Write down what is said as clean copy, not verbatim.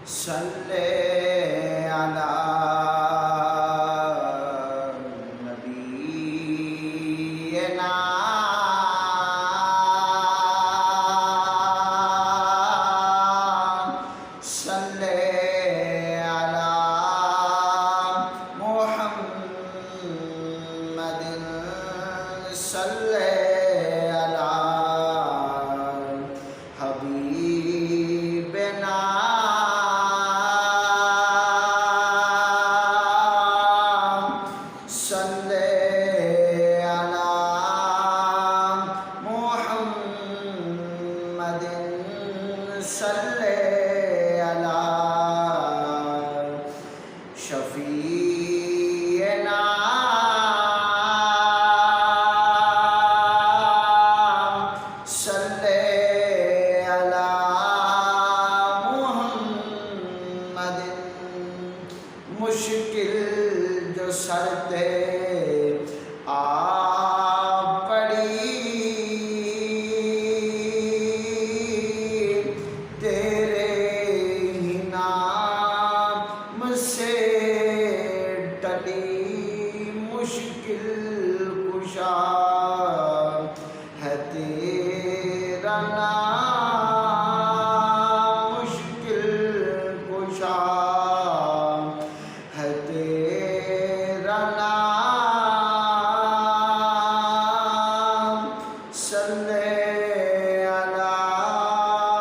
صلی علی نبینا صلی علی محمد صلی علی حبیبنا صلی علی محمد صلی علی شفیعنا صلی علی محمد مشکل جو سر پہ آ پڑی تیرے ہی نام سے ٹلی مشکل کشا ہے تیرا نام مشکل کشا